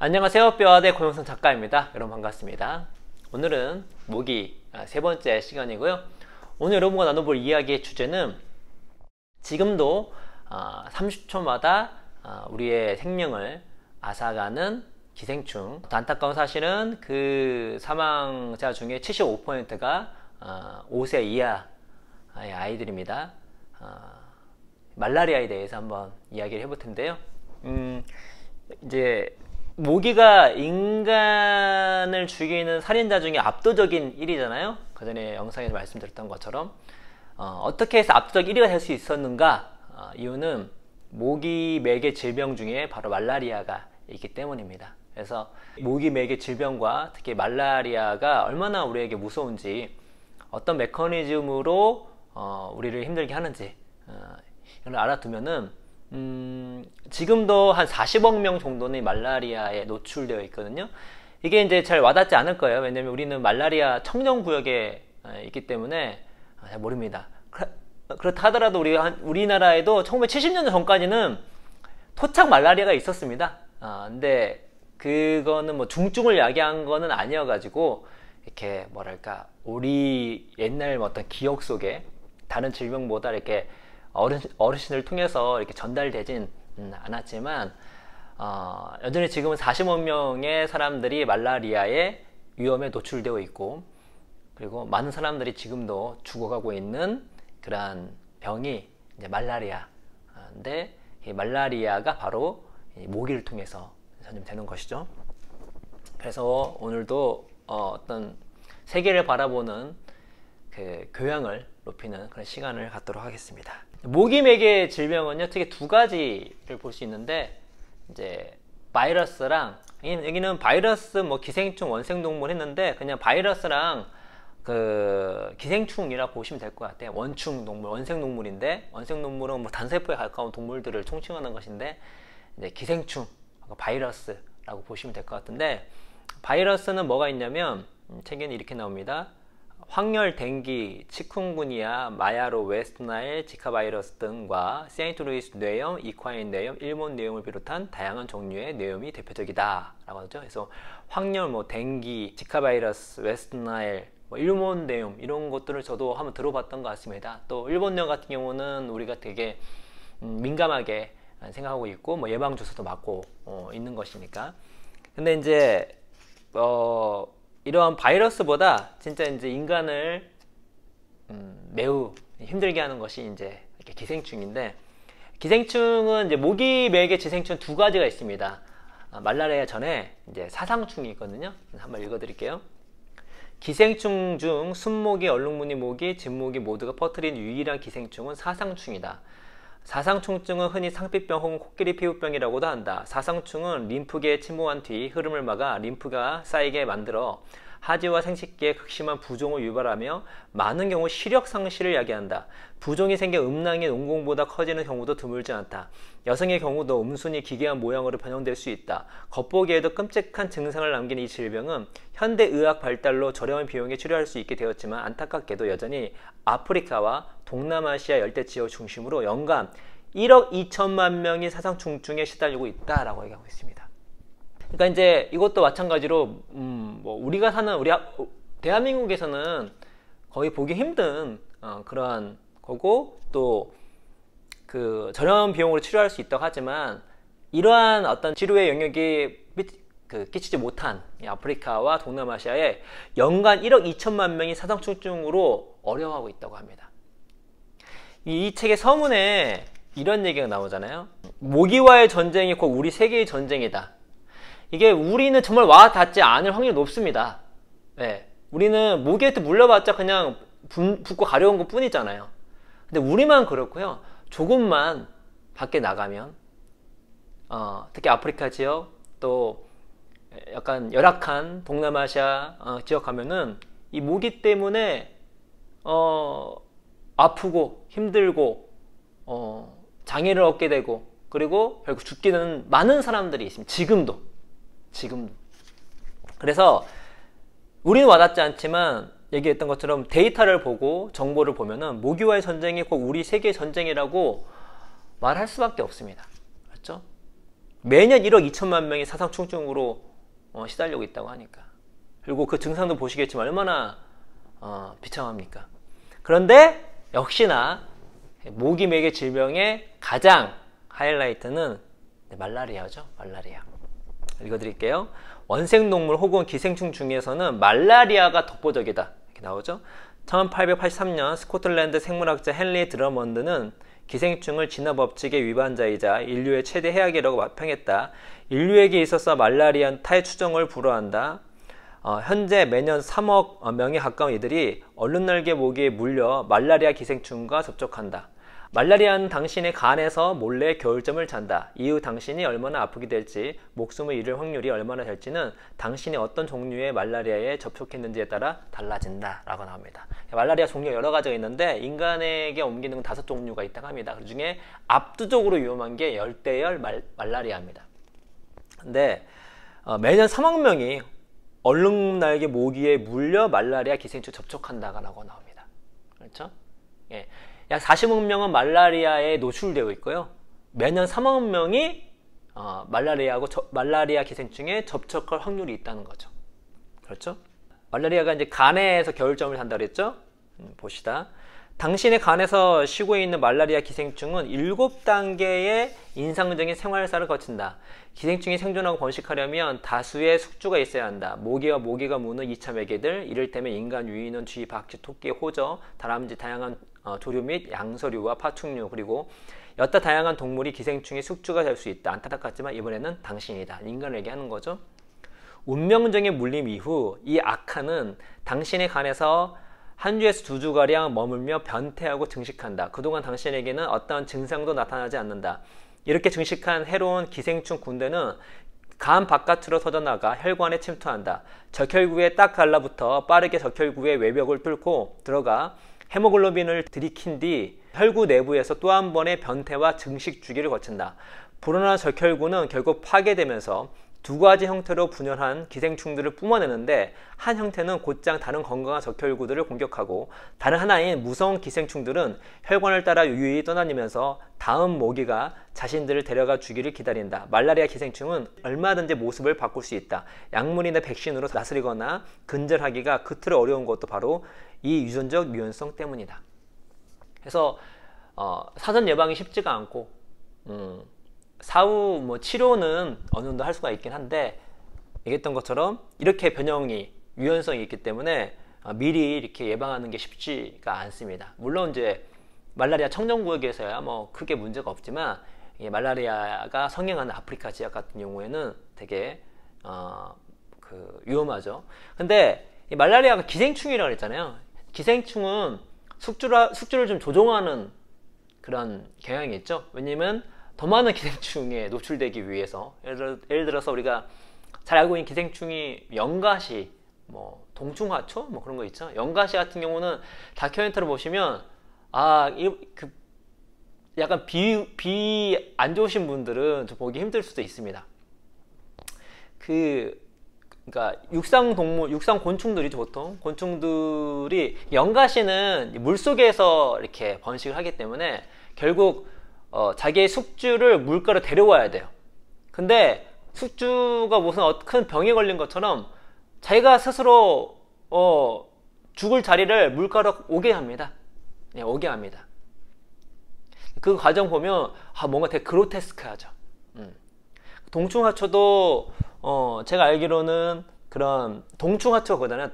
안녕하세요. 뼈아대 고영선 작가입니다. 여러분 반갑습니다. 오늘은 모기 세 번째 시간이고요. 오늘 여러분과 나눠볼 이야기의 주제는 지금도 30초마다 우리의 생명을 앗아가는 기생충. 안타까운 사실은 그 사망자 중에 75%가 5세 이하의 아이들입니다. 말라리아에 대해서 한번 이야기를 해볼 텐데요. 이제 모기가 인간을 죽이는 살인자 중에 압도적인 1위잖아요. 그 전에 영상에서 말씀드렸던 것처럼 어떻게 해서 압도적 1위가 될 수 있었는가? 이유는 모기 매개 질병 중에 바로 말라리아가 있기 때문입니다. 그래서 모기 매개 질병과 특히 말라리아가 얼마나 우리에게 무서운지, 어떤 메커니즘으로 우리를 힘들게 하는지 이걸 알아두면은 지금도 한 40억 명 정도는 말라리아에 노출되어 있거든요. 이게 이제 잘 와닿지 않을 거예요. 왜냐면 우리는 말라리아 청정구역에 있기 때문에 잘 모릅니다. 그렇다 하더라도 우리나라에도 1970년 전까지는 토착 말라리아가 있었습니다. 근데 그거는 뭐 중증을 야기한 거는 아니어가지고 이렇게 뭐랄까 우리 옛날 어떤 기억 속에 다른 질병보다 이렇게 어르신을 통해서 이렇게 전달되진 않았지만 여전히 지금은 40억 명의 사람들이 말라리아의 위험에 노출되어 있고, 그리고 많은 사람들이 지금도 죽어가고 있는 그러한 병이 이제 말라리아인데, 이 말라리아가 바로 모기를 통해서 전염되는 것이죠. 그래서 오늘도 어떤 세계를 바라보는 그 교양을 높이는 그런 시간을 갖도록 하겠습니다. 모기 매개 질병은요, 특히 두 가지를 볼 수 있는데, 이제 바이러스랑, 여기는 바이러스, 뭐 기생충, 원생동물 했는데 그냥 바이러스랑 그 기생충이라 보시면 될 것 같아요. 원충 동물, 원생동물인데, 원생동물은 뭐 단세포에 가까운 동물들을 총칭하는 것인데, 이제 기생충, 바이러스라고 보시면 될 것 같은데, 바이러스는 뭐가 있냐면 책에는 이렇게 나옵니다. 황열, 댕기, 치쿵구니아, 마야로, 웨스트나일, 지카 바이러스 등과 세인트루이스 뇌염, 이콰인 뇌염, 일본 뇌염을 비롯한 다양한 종류의 뇌염이 대표적이다 라고 하죠. 그래서 황열, 뭐 댕기, 지카 바이러스, 웨스트나일, 뭐 일본 뇌염, 이런 것들을 저도 한번 들어봤던 것 같습니다. 또 일본 뇌염 같은 경우는 우리가 되게 민감하게 생각하고 있고, 뭐 예방 주사도 맞고 있는 것이니까. 근데 이제 이러한 바이러스보다 진짜 이제 인간을 매우 힘들게 하는 것이 이제 이렇게 기생충인데, 기생충은 이제 모기 매개 기생충 두 가지가 있습니다. 말라리아 전에 이제 사상충이 있거든요. 한번 읽어드릴게요. 기생충 중 순모기, 얼룩무늬 모기, 진모기 모두가 퍼뜨린 유일한 기생충은 사상충이다. 사상충증은 흔히 상피병 혹은 코끼리 피부병이라고도 한다. 사상충은 림프계에 침몰한 뒤 흐름을 막아 림프가 쌓이게 만들어 하지와 생식기에 극심한 부종을 유발하며 많은 경우 시력 상실을 야기한다. 부종이 생겨 음낭이 농공보다 커지는 경우도 드물지 않다. 여성의 경우도 음순이 기괴한 모양으로 변형될 수 있다. 겉보기에도 끔찍한 증상을 남기는 이 질병은 현대 의학 발달로 저렴한 비용에 치료할 수 있게 되었지만, 안타깝게도 여전히 아프리카와 동남아시아 열대 지역 중심으로 연간 1억 2천만 명이 사상충증에 시달리고 있다라고 얘기하고 있습니다. 그러니까 이제 이것도 마찬가지로 뭐 우리가 사는 대한민국에서는 거의 보기 힘든 그러한 거고, 또 그 저렴한 비용으로 치료할 수 있다고 하지만, 이러한 어떤 치료의 영역이 끼치지 못한 아프리카와 동남아시아에 연간 1억 2천만 명이 사상충증으로 어려워하고 있다고 합니다. 이 책의 서문에 이런 얘기가 나오잖아요. 모기와의 전쟁이 곧 우리 세계의 전쟁이다. 이게 우리는 정말 와 닿지 않을 확률이 높습니다. 네. 우리는 모기한테 물려봤자 그냥 붓고 가려운 것 뿐이잖아요. 근데 우리만 그렇고요. 조금만 밖에 나가면 특히 아프리카 지역, 또 약간 열악한 동남아시아 지역 가면은 이 모기 때문에 아프고 힘들고 장애를 얻게 되고, 그리고 결국 죽게 되는 많은 사람들이 있습니다. 지금도. 그래서 우리는 와닿지 않지만 얘기했던 것처럼 데이터를 보고 정보를 보면은 모기와의 전쟁이 꼭 우리 세계의 전쟁이라고 말할 수밖에 없습니다. 그렇죠? 매년 1억 2천만 명이 사상충증으로 시달리고 있다고 하니까. 그리고 그 증상도 보시겠지만 얼마나 비참합니까? 그런데 역시나 모기매개 질병의 가장 하이라이트는 말라리아죠. 말라리아. 읽어드릴게요. 원생동물 혹은 기생충 중에서는 말라리아가 독보적이다. 이렇게 나오죠. 1883년 스코틀랜드 생물학자 헨리 드러먼드는 기생충을 진화법칙의 위반자이자 인류의 최대 해악이라고 평했다. 인류에게 있어서 말라리아는 타의 추정을 불허한다. 현재 매년 3억 명에 가까운 이들이 얼룩날개 모기에 물려 말라리아 기생충과 접촉한다. 말라리아는 당신의 간에서 몰래 겨울잠을 잔다. 이후 당신이 얼마나 아프게 될지, 목숨을 잃을 확률이 얼마나 될지는 당신이 어떤 종류의 말라리아에 접촉했는지에 따라 달라진다 라고 나옵니다. 말라리아 종류가 여러 가지가 있는데 인간에게 옮기는 건 5종류가 있다고 합니다. 그 중에 압도적으로 위험한 게 열대열 말라리아입니다. 근데 매년 3억 명이 얼룩날개 모기에 물려 말라리아 기생충 접촉한다라고 나옵니다. 그렇죠? 예. 약 40억 명은 말라리아에 노출되어 있고요. 매년 3억 명이 말라리아 기생충에 접촉할 확률이 있다는 거죠. 그렇죠? 말라리아가 이제 간에서 겨울잠을 잔다 그랬죠? 보시다. 당신의 간에서 쉬고 있는 말라리아 기생충은 7단계의 인상적인 생활사를 거친다. 기생충이 생존하고 번식하려면 다수의 숙주가 있어야 한다. 모기와 모기가 무는 2차 매개들, 이를테면 인간, 유인원, 쥐, 박쥐, 토끼, 호저, 다람쥐, 다양한 조류 및 양서류와 파충류, 그리고 여타 다양한 동물이 기생충의 숙주가 될 수 있다. 안타깝지만 이번에는 당신이다. 인간에게 하는 거죠. 운명적인 물림 이후 이 악한은 당신의 간에서 한 주에서 2주가량 머물며 변태하고 증식한다. 그동안 당신에게는 어떠한 증상도 나타나지 않는다. 이렇게 증식한 해로운 기생충 군대는 간 바깥으로 터져나가 혈관에 침투한다. 적혈구에 딱 갈라붙어 빠르게 적혈구의 외벽을 뚫고 들어가 헤모글로빈을 들이킨 뒤 혈구 내부에서 또 한 번의 변태와 증식 주기를 거친다. 불어난 적혈구는 결국 파괴되면서 2가지 형태로 분열한 기생충들을 뿜어내는데, 한 형태는 곧장 다른 건강한 적혈구들을 공격하고, 다른 하나인 무성 기생충들은 혈관을 따라 유유히 떠다니면서 다음 모기가 자신들을 데려가 주기를 기다린다. 말라리아 기생충은 얼마든지 모습을 바꿀 수 있다. 약물이나 백신으로 다스리거나 근절하기가 그토록 어려운 것도 바로 이 유전적 유연성 때문이다. 그래서 사전 예방이 쉽지가 않고 사후 치료는 어느 정도 할 수가 있긴 한데, 얘기했던 것처럼 이렇게 변형이 유연성이 있기 때문에 미리 이렇게 예방하는 게 쉽지가 않습니다. 물론 이제 말라리아 청정구역에서야 크게 문제가 없지만, 말라리아가 성행하는 아프리카 지역 같은 경우에는 되게 위험하죠. 근데 이 말라리아가 기생충이라고 했잖아요. 기생충은 숙주를 좀 조종하는 그런 경향이 있죠. 왜냐면 더 많은 기생충에 노출되기 위해서, 예를 들어서 우리가 잘 알고 있는 기생충이 연가시, 동충하초, 그런 거 있죠. 연가시 같은 경우는 다큐멘터리 보시면 약간 비 안 좋으신 분들은 좀 보기 힘들 수도 있습니다. 그러니까 육상 곤충들이죠. 보통 곤충들이, 연가시는 물속에서 이렇게 번식을 하기 때문에 결국 자기의 숙주를 물가로 데려와야 돼요. 근데 숙주가 무슨 큰 병에 걸린 것처럼 자기가 스스로 죽을 자리를 물가로 오게 합니다. 오게 합니다. 그 과정 보면 뭔가 되게 그로테스크하죠. 동충하초도 제가 알기로는 그런 동충하초보다는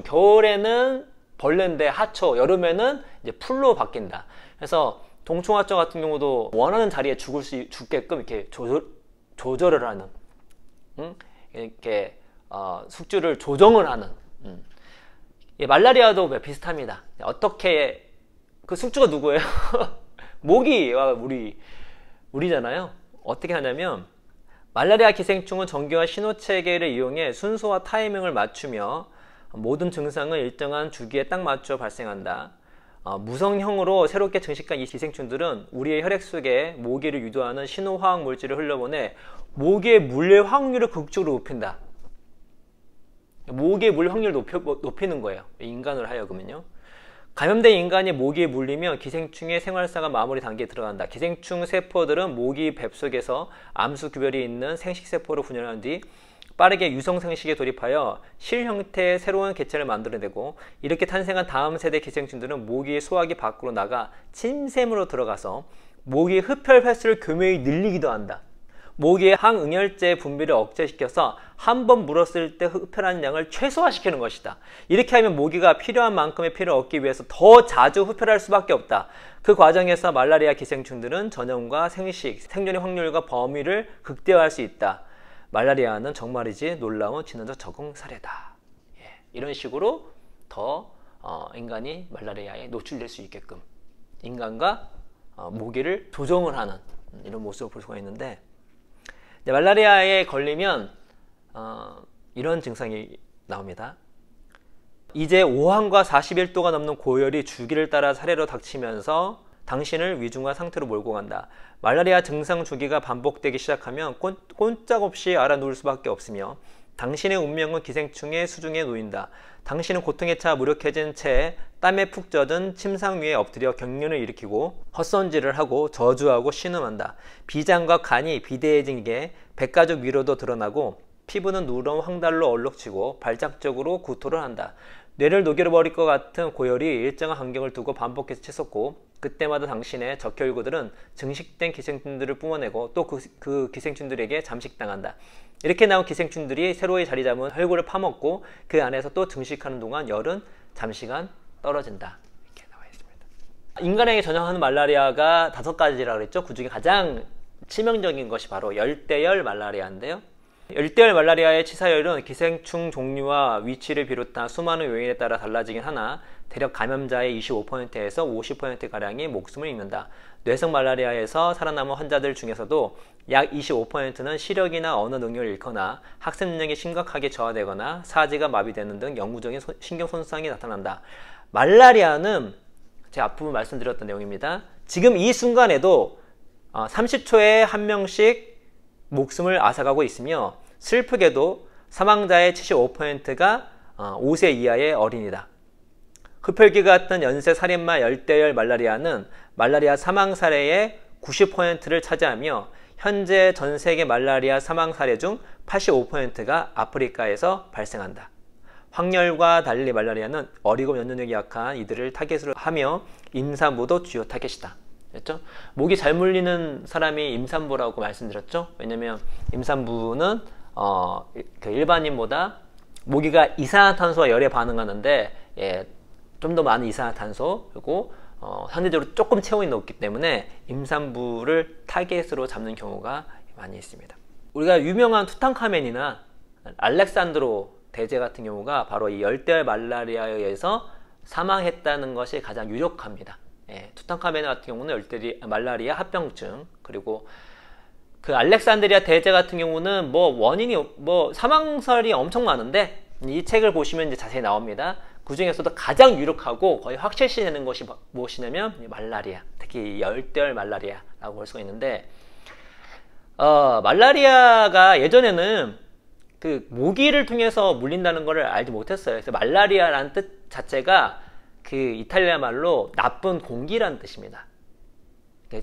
겨울에는 벌레인데 하초, 여름에는 이제 풀로 바뀐다. 그래서 동충하초 같은 경우도 원하는 자리에 죽게끔 이렇게 조절을 하는, 이렇게 숙주를 조정을 하는. 말라리아도 비슷합니다. 어떻게 그 숙주가 누구예요? 모기와 우리잖아요. 어떻게 하냐면, 말라리아 기생충은 정교한 신호체계를 이용해 순서와 타이밍을 맞추며 모든 증상을 일정한 주기에 딱 맞춰 발생한다. 무성형으로 새롭게 증식한 이 기생충들은 우리의 혈액 속에 모기를 유도하는 신호화학 물질을 흘려보내 모기의 물릴 확률을 극적으로 높인다. 모기의 물릴 확률을 높이는 거예요. 인간으로 하여금은요. 감염된 인간이 모기에 물리면 기생충의 생활사가 마무리 단계에 들어간다. 기생충 세포들은 모기 뱃속에서 암수 규별이 있는 생식세포로 분열한 뒤 빠르게 유성생식에 돌입하여 실 형태의 새로운 개체를 만들어내고, 이렇게 탄생한 다음 세대 기생충들은 모기의 소화기 밖으로 나가 침샘으로 들어가서 모기의 흡혈 횟수를 교묘히 늘리기도 한다. 모기의 항응열제 분비를 억제시켜서 한 번 물었을 때 흡혈하는 양을 최소화시키는 것이다. 이렇게 하면 모기가 필요한 만큼의 피를 얻기 위해서 더 자주 흡혈할 수밖에 없다. 그 과정에서 말라리아 기생충들은 전염과 생식, 생존의 확률과 범위를 극대화할 수 있다. 말라리아는 정말이지 놀라운 진화적 적응 사례다. 이런 식으로 더 인간이 말라리아에 노출될 수 있게끔 인간과 모기를 조정을 하는 이런 모습을 볼 수가 있는데, 말라리아에 걸리면 이런 증상이 나옵니다. 이제 오한과 41도가 넘는 고열이 주기를 따라 차례로 닥치면서 당신을 위중한 상태로 몰고 간다. 말라리아 증상 주기가 반복되기 시작하면 꼼짝없이 알아누울 수밖에 없으며 당신의 운명은 기생충의 수중에 놓인다. 당신은 고통에 차 무력해진 채 땀에 푹 젖은 침상 위에 엎드려 경련을 일으키고 헛손질을 하고 저주하고 신음한다. 비장과 간이 비대해지게 백가죽 위로도 드러나고 피부는 누런 황달로 얼룩지고 발작적으로 구토를 한다. 뇌를 녹여버릴 것 같은 고열이 일정한 간격을 두고 반복해서 치솟고, 그때마다 당신의 적혈구들은 증식된 기생충들을 뿜어내고 또 그 기생충들에게 잠식당한다. 이렇게 나온 기생충들이 새로이 자리 잡은 혈구를 파먹고 그 안에서 또 증식하는 동안 열은 잠시간 떨어진다. 이렇게 나와 있습니다. 인간에게 전염하는 말라리아가 5가지라고 그랬죠. 그 중에 가장 치명적인 것이 바로 열대열 말라리아인데요. 열대열 말라리아의 치사율은 기생충 종류와 위치를 비롯한 수많은 요인에 따라 달라지긴 하나 대략 감염자의 25%에서 50%가량이 목숨을 잃는다. 뇌성 말라리아에서 살아남은 환자들 중에서도 약 25%는 시력이나 언어 능력을 잃거나 학습 능력이 심각하게 저하되거나 사지가 마비되는 등 영구적인 신경 손상이 나타난다. 말라리아는 제가 앞부분 말씀드렸던 내용입니다. 지금 이 순간에도 30초에 한 명씩 목숨을 앗아가고 있으며, 슬프게도 사망자의 75%가 5세 이하의 어린이다. 흡혈귀 같은 연쇄 살인마 열대열 말라리아는 말라리아 사망 사례의 90%를 차지하며 현재 전 세계 말라리아 사망 사례 중 85%가 아프리카에서 발생한다. 황열과 달리 말라리아는 어리고 면역력이 약한 이들을 타겟으로 하며 임산부도 주요 타겟이다. 그렇죠? 모기 잘 물리는 사람이 임산부라고 말씀드렸죠. 왜냐면 임산부는 그 일반인보다 모기가 이산화탄소와 열에 반응하는데 좀 더 많은 이산화탄소, 그리고 상대적으로 조금 체온이 높기 때문에 임산부를 타겟으로 잡는 경우가 많이 있습니다. 우리가 유명한 투탕카멘이나 알렉산드로 대제 같은 경우가 바로 이 열대열 말라리아에 의해서 사망했다는 것이 가장 유력합니다. 투탕카멘 같은 경우는 열대열 말라리아 합병증, 그리고 그 알렉산드리아 대제 같은 경우는 원인이 사망설이 엄청 많은데 이 책을 보시면 이제 자세히 나옵니다. 그 중에서도 가장 유력하고 거의 확실시 되는 것이 무엇이냐면 말라리아, 특히 열대열 말라리아라고 볼 수가 있는데, 말라리아가 예전에는 그 모기를 통해서 물린다는 것을 알지 못했어요. 그래서 말라리아라는 뜻 자체가 그 이탈리아 말로 나쁜 공기라는 뜻입니다.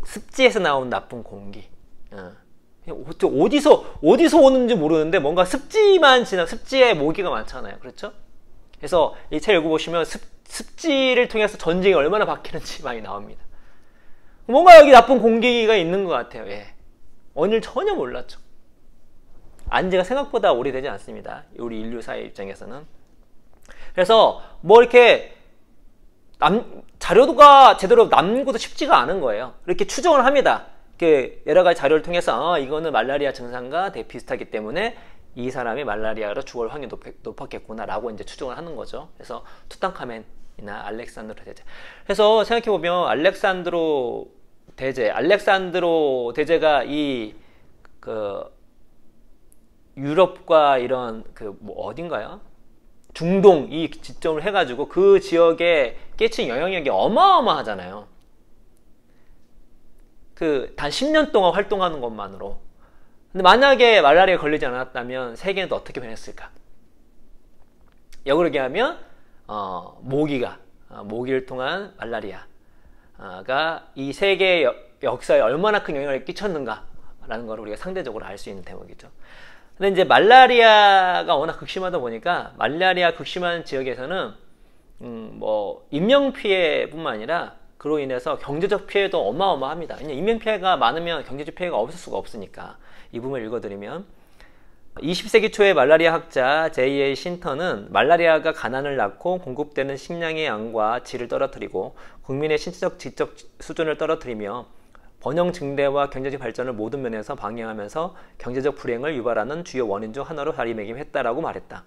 습지에서 나온 나쁜 공기. 어디서 오는지 모르는데 뭔가 습지에 모기가 많잖아요. 그렇죠? 그래서 이 책 읽어보시면 습지를 통해서 전쟁이 얼마나 바뀌는지 많이 나옵니다. 뭔가 여기 나쁜 공기가 있는 것 같아요. 원인을 전혀 몰랐죠. 안지가 생각보다 오래되지 않습니다. 우리 인류사의 입장에서는. 그래서 이렇게 자료가 제대로 남는 것도 쉽지가 않은 거예요. 이렇게 추정을 합니다. 여러 가지 자료를 통해서 이거는 말라리아 증상과 되게 비슷하기 때문에 이 사람이 말라리아로 죽을 확률이 높았겠구나 라고 이제 추정을 하는 거죠. 그래서 투탕카멘이나 알렉산드로 대제. 그래서 생각해보면 알렉산드로 대제가 유럽과 이런 어딘가요? 중동 이 지점을 해가지고 그 지역에 끼친 영향력이 어마어마하잖아요. 단 10년 동안 활동하는 것만으로. 근데 만약에 말라리아에 걸리지 않았다면 세계는 또 어떻게 변했을까? 역으로 얘기하면 모기가 모기를 통한 말라리아가 이 세계의 역사에 얼마나 큰 영향을 끼쳤는가라는 걸 우리가 상대적으로 알 수 있는 대목이죠. 근데 이제 말라리아가 워낙 극심하다 보니까 말라리아 극심한 지역에서는 뭐 인명 피해뿐만 아니라 그로 인해서 경제적 피해도 어마어마합니다. 인명 피해가 많으면 경제적 피해가 없을 수가 없으니까 이 부분을 읽어드리면 20세기 초의 말라리아 학자 J.A. 신턴은 말라리아가 가난을 낳고 공급되는 식량의 양과 질을 떨어뜨리고 국민의 신체적 지적 수준을 떨어뜨리며 번영 증대와 경제적 발전을 모든 면에서 방해하면서 경제적 불행을 유발하는 주요 원인 중 하나로 자리매김했다라고 말했다.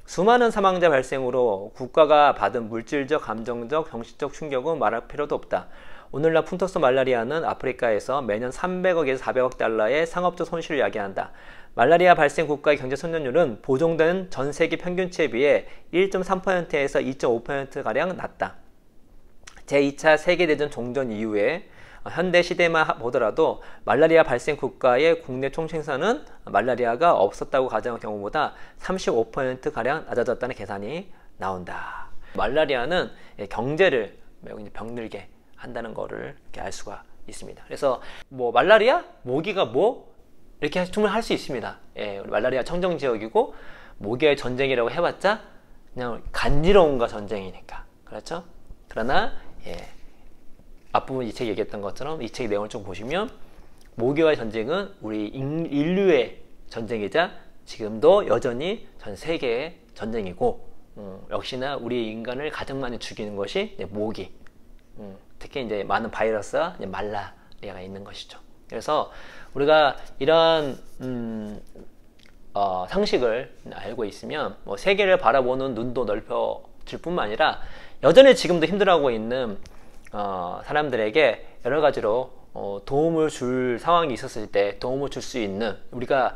수많은 사망자 발생으로 국가가 받은 물질적, 감정적, 정신적 충격은 말할 필요도 없다. 오늘날 푼터스 말라리아는 아프리카에서 매년 300억에서 400억 달러의 상업적 손실을 야기한다. 말라리아 발생 국가의 경제 성장률은 보정된 전 세계 평균치에 비해 1.3%에서 2.5%가량 낮다. 제2차 세계대전 종전 이후에 현대 시대만 보더라도 말라리아 발생 국가의 국내 총생산은 말라리아가 없었다고 가정한 경우보다 35%가량 낮아졌다는 계산이 나온다. 말라리아는 경제를 매우 병들게 한다는 것을 이렇게 알 수가 있습니다. 그래서 뭐 말라리아? 모기가 뭐? 이렇게 충분히 할 수 있습니다. 예, 말라리아 청정 지역이고 모기의 전쟁이라고 해봤자 그냥 간지러움과 전쟁이니까. 그렇죠? 그러나 앞부분 이 책 얘기했던 것처럼 이 책 내용을 좀 보시면 모기와의 전쟁은 우리 인류의 전쟁이자 지금도 여전히 전 세계의 전쟁이고 역시나 우리 인간을 가장 많이 죽이는 것이 모기, 특히 이제 많은 바이러스와 말라리아가 있는 것이죠. 그래서 우리가 이런 상식을 알고 있으면 뭐 세계를 바라보는 눈도 넓혀질 뿐만 아니라 여전히 지금도 힘들어하고 있는 사람들에게 여러 가지로 도움을 줄 상황이 있었을 때 도움을 줄 수 있는, 우리가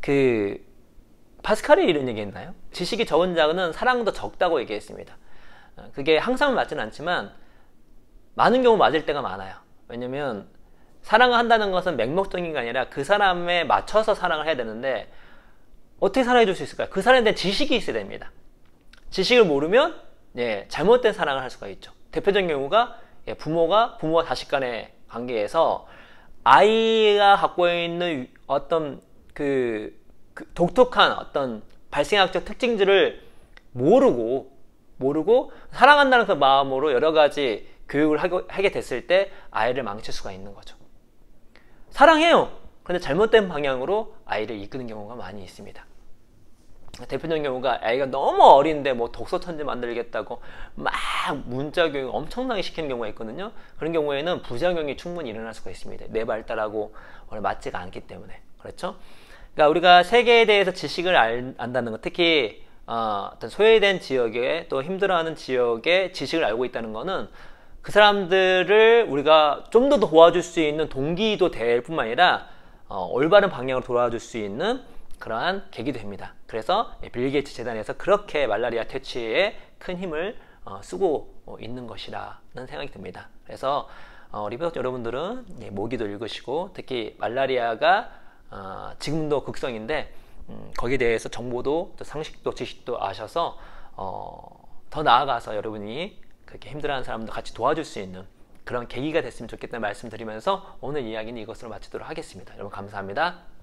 그 파스칼이 이런 얘기 했나요? 지식이 적은 자는 사랑도 적다고 얘기했습니다. 그게 항상 맞지는 않지만 많은 경우 맞을 때가 많아요. 왜냐면 사랑을 한다는 것은 맹목적인 게 아니라 그 사람에 맞춰서 사랑을 해야 되는데 어떻게 사랑해 줄 수 있을까요? 그 사람에 대한 지식이 있어야 됩니다. 지식을 모르면 잘못된 사랑을 할 수가 있죠. 대표적인 경우가 부모와 자식 간의 관계에서 아이가 갖고 있는 어떤 그 독특한 어떤 발생학적 특징들을 모르고 사랑한다는 그 마음으로 여러 가지 교육을 하게 됐을 때 아이를 망칠 수가 있는 거죠. 사랑해요. 그런데 잘못된 방향으로 아이를 이끄는 경우가 많이 있습니다. 대표적인 경우가 아이가 너무 어린데 뭐 독서 천재 만들겠다고 막 문자 교육 엄청나게 시키는 경우가 있거든요. 그런 경우에는 부작용이 충분히 일어날 수가 있습니다. 뇌 발달하고 맞지가 않기 때문에. 그렇죠? 그러니까 우리가 세계에 대해서 지식을 안다는 것, 특히 어떤 소외된 지역에 또 힘들어하는 지역에 지식을 알고 있다는 것은 그 사람들을 우리가 좀 더 도와줄 수 있는 동기도 될 뿐만 아니라 올바른 방향으로 돌아줄 수 있는 그러한 계기도 됩니다. 그래서 빌 게이츠 재단에서 그렇게 말라리아 퇴치에 큰 힘을 쓰고 있는 것이라는 생각이 듭니다. 그래서 리뷰덕 여러분들은 모기도 읽으시고 특히 말라리아가 지금도 극성인데 거기에 대해서 정보도 또 상식도 지식도 아셔서 더 나아가서 여러분이 그렇게 힘들어하는 사람도 같이 도와줄 수 있는 그런 계기가 됐으면 좋겠다는 말씀 드리면서 오늘 이야기는 이것으로 마치도록 하겠습니다. 여러분 감사합니다.